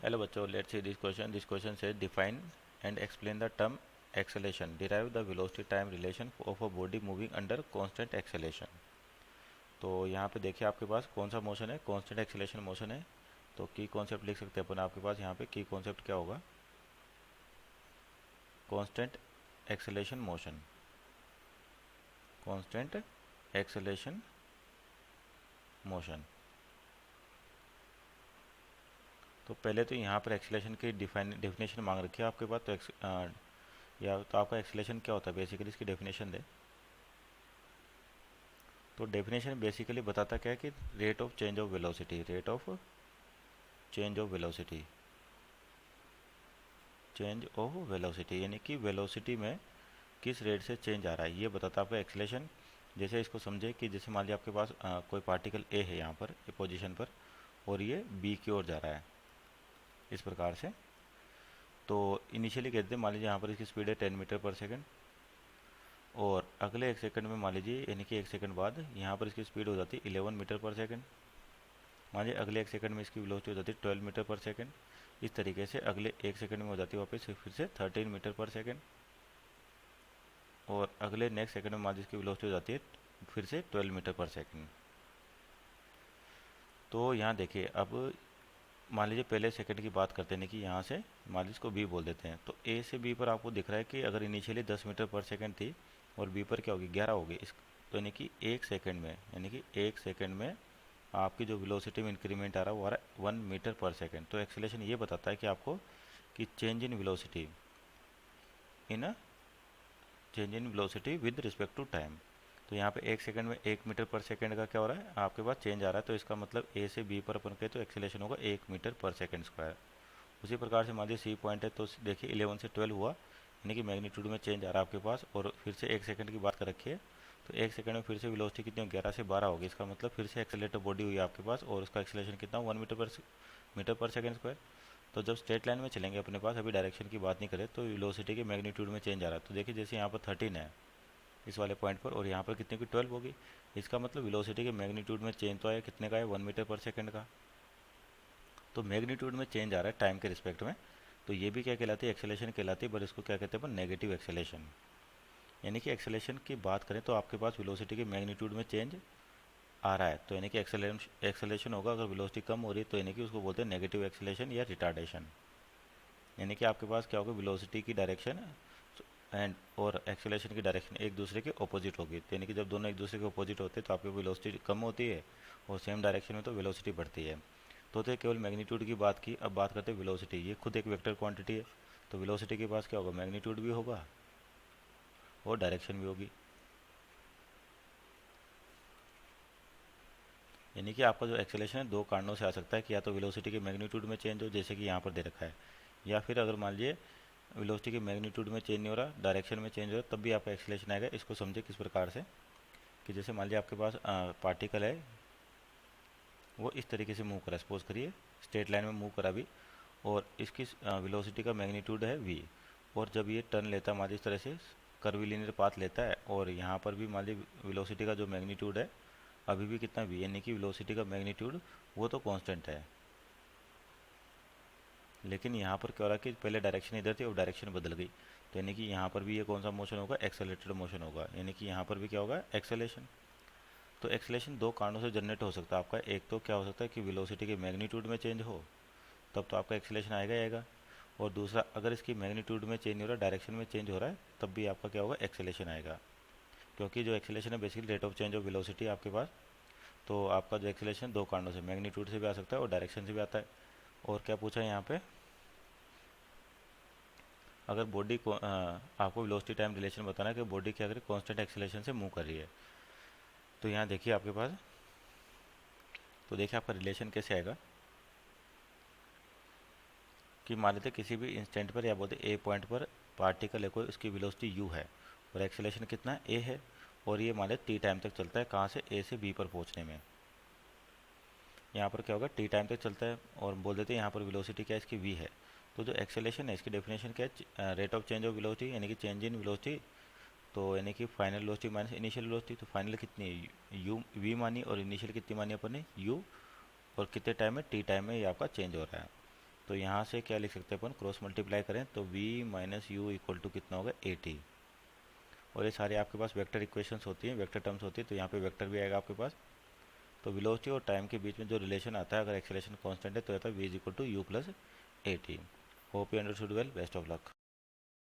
Hello बच्चों, let's see this question. This question says define and explain the term acceleration. Derive the velocity time relation of a body moving under constant acceleration. तो यहाँ पे देखिए आपके पास कौन सा motion है, कांस्टेंट एक्सेलेरेशन मोशन है। तो की कॉन्सेप्ट लिख सकते हैं अपन। आपके पास यहाँ पे की कॉन्सेप्ट क्या होगा, constant acceleration motion, constant acceleration motion. तो पहले तो यहाँ पर एक्सेलेरेशन की डेफिनेशन मांग रखी है आपके पास। या तो आपका एक्सेलेरेशन क्या होता है बेसिकली, इसकी डेफिनेशन दे। तो डेफिनेशन बेसिकली बताता क्या है कि rate of change of velocity, rate of change of velocity, change of velocity यानी कि वेलोसिटी में किस रेट से चेंज आ रहा है, ये बताता है आपका एक्सेलेरेशन। जैसे इसको समझे कि जैसे मान लिया आपके पास कोई पार्टिकल ए है यहाँ पर, ये पोजीशन पर, और ये बी की ओर जा रहा है इस प्रकार से। तो इनिशियली कहते हैं मान लीजिए यहाँ पर इसकी स्पीड है 10 मीटर पर सेकेंड, और अगले एक सेकंड में मान लीजिए यानी कि एक सेकंड बाद यहाँ पर इसकी स्पीड हो जाती है 11 मीटर पर सेकंड। मान लीजिए अगले एक सेकंड में इसकी वेलोसिटी हो जाती है 12 मीटर पर सेकंड। इस तरीके से अगले एक सेकंड में हो जाती है वापस फिर से 13 मीटर पर सेकंड, और अगले नेक्स्ट सेकंड में मान लीजिए इसकी वेलोसिटी हो जाती है फिर से 12 मीटर पर सेकंड। तो यहाँ देखिए अब मान लीजिए पहले सेकंड की बात करते हैं कि यहाँ से मान लीजिए इसको बी बोल देते हैं। तो ए से बी पर आपको दिख रहा है कि अगर इनिशियली 10 मीटर पर सेकंड थी और बी पर क्या होगी 11 होगी इस, तो यानी कि एक सेकंड में, यानी कि एक सेकंड में आपकी जो वेलोसिटी में इंक्रीमेंट आ रहा है वो आ रहा है 1 मीटर पर सेकंड। तो एक्सेलेरेशन ये बताता है कि आपको कि change in velocity in a change in velocity with respect to time. तो यहाँ पे एक सेकंड में 1 मीटर पर सेकंड का क्या हो रहा है आपके पास चेंज आ रहा है। तो इसका मतलब ए से बी पर अपन कहें तो एक्सेलेरेशन होगा 1 मीटर पर सेकंड स्क्वायर। उसी प्रकार से मान लीजिए सी पॉइंट है, तो देखिए 11 से 12 हुआ, यानी कि मैग्नीट्यूड में चेंज आ रहा है आपके पास। और फिर से एक सेकंड की बात कर रखी है, तो एक सेकंड में फिर से वेलोसिटी कितनी, 11 से 12 होगी। इसका मतलब फिर से एक्सेलेटर बॉडी हुई आपके पास, और उसका एक्सेलेरेशन कितना, 1 मीटर पर सेकंड स्क्वायर। तो जब स्ट्रेट लाइन में चलेंगे अपने पास, अभी डायरेक्शन की बात नहीं करें, तो वेलोसिटी के मैग्नीट्यूड में चेंज आ रहा है। तो देखिए जैसे यहाँ पर 13 है इस वाले पॉइंट पर, और यहाँ पर कितने की 12 होगी। इसका मतलब वेलोसिटी के मैग्नीट्यूड में चेंज तो आया कितने का है, 1 मीटर पर सेकंड का। तो मैग्नीट्यूड में चेंज आ रहा है टाइम के रिस्पेक्ट में। तो ये भी क्या कहलाती है, एक्सेलेरेशन कहलाती है, पर इसको क्या कहते हैं अपन, नेगेटिव एक्सेलेरेशन। यानी कि एक्सेलेरेशन की बात करें तो आपके पास वेलोसिटी के मैग्नीट्यूड में चेंज आ रहा है, तो यानी कि एक्सेलेरेशन होगा। अगर वेलोसिटी कम हो रही है तो यानी कि उसको बोलते हैं नेगेटिव एक्सेलेरेशन या रिटार्डेशन। यानी कि आपके पास क्या होगा, वेलोसिटी की डायरेक्शन एंड और एक्सेलेरेशन की डायरेक्शन एक दूसरे के ऑपोजिट होगी। तो यानी कि जब दोनों एक दूसरे के ऑपोजिट होते हैं तो आपकी वेलोसिटी कम होती है, और सेम डायरेक्शन में तो वेलोसिटी बढ़ती है। तो केवल मैग्नीट्यूड की बात की, अब बात करते हैं वेलोसिटी। ये खुद एक वेक्टर क्वांटिटी है, तो वेलोसिटी के पास क्या होगा, मैग्नीट्यूड भी होगा और डायरेक्शन भी होगी। यानी कि आपका जो एक्सेलेरेशन है दो कारणों से आ सकता है, कि या तो वेलोसिटी के मैग्नीट्यूड में चेंज हो जैसे कि यहाँ पर दे रखा है, या फिर अगर मान लीजिए वेलोसिटी के मैग्नीट्यूड में चेंज नहीं हो रहा, डायरेक्शन में चेंज हो रहा, तब भी आपका एक्सेलेरेशन आएगा। इसको समझे किस प्रकार से, कि जैसे मान लीजिए आपके पास पार्टिकल है, वो इस तरीके से मूव करा, सपोज करिए स्ट्रेट लाइन में मूव करा भी, और इसकी वेलोसिटी का मैग्नीट्यूड है v। और जब ये टर्न लेता है मान लीजिए इस तरह से कर्वीलिनियर पाथ लेता है, और यहाँ पर भी मान लीजिए वेलोसिटी का जो मैग्नीट्यूड है अभी भी कितना v, यानी कि वेलोसिटी का मैग्नीट्यूड वो तो कांस्टेंट है। लेकिन यहाँ पर क्या हो रहा है कि पहले डायरेक्शन इधर थी और डायरेक्शन बदल गई, तो यानी कि यहाँ पर भी ये कौन सा मोशन होगा, एक्सेलरेटेड मोशन होगा। यानी कि यहाँ पर भी क्या होगा, एक्सेलेरेशन। तो एक्सेलेरेशन दो कारणों से जनरेट हो सकता है आपका। एक तो क्या हो सकता है कि वेलोसिटी के मैग्नीट्यूड में चेंज हो, तब तो आपका एक्सेलेरेशन आएगा ही आएगा। और दूसरा, अगर इसकी मैग्नीट्यूड में चेंज नहीं हो रहा, डायरेक्शन में चेंज हो रहा है, तब भी आपका क्या होगा, एक्सेलेरेशन आएगा। क्योंकि जो एक्सेलेरेशन है basically rate of change of velocity आपके पास। तो आपका जो एक्सेलेरेशन दो कारणों से, मैग्नीट्यूड से भी आ सकता है और डायरेक्शन से भी आता है। और क्या पूछा है यहाँ पे, अगर बॉडी को आपको वेलोसिटी टाइम रिलेशन बताना है कि बॉडी क्या करे, कांस्टेंट एक्सेलेरेशन से मूव कर रही है। तो यहाँ देखिए आपके पास, तो देखिए आपका रिलेशन कैसे आएगा, कि मान लेते किसी भी इंस्टेंट पर या बोलते ए पॉइंट पर पार्टिकल है कोई, उसकी वेलोसिटी यू है और एक्सेलेरेशन कितना ए है, और ये मान लेते टी टाइम तक चलता है, कहाँ से, ए से बी पर पहुँचने में। यहाँ पर क्या होगा, टी टाइम तक चलता है, और बोल देते हैं यहाँ पर वेलोसिटी क्या है, इसकी वी है। तो जो एक्सेलेरेशन है इसकी डेफिनेशन क्या है, rate of change of velocity, यानी कि चेंज इन वेलोसिटी। तो यानी कि final velocity minus initial velocity. तो फाइनल कितनी है, यू वी मानी, और इनिशियल कितनी मानी अपन ने, यू। और कितने टाइम में, टी टाइम में ये आपका चेंज हो रहा है। तो यहाँ से क्या लिख सकते हैं अपन, क्रॉस मल्टीप्लाई करें तो v minus u equal to कितना होगा 80। और ये सारे आपके पास वेक्टर इक्वेशंस होती हैं, वेक्टर टर्म्स होती है, तो यहाँ पे वेक्टर भी आएगा आपके पास। तो वेलोसिटी और टाइम के बीच में जो रिलेशन आता है, अगर एक्सेलरेशन कांस्टेंट है तो रहता है v is equal to u plus 80। Hope you understood well, best of luck.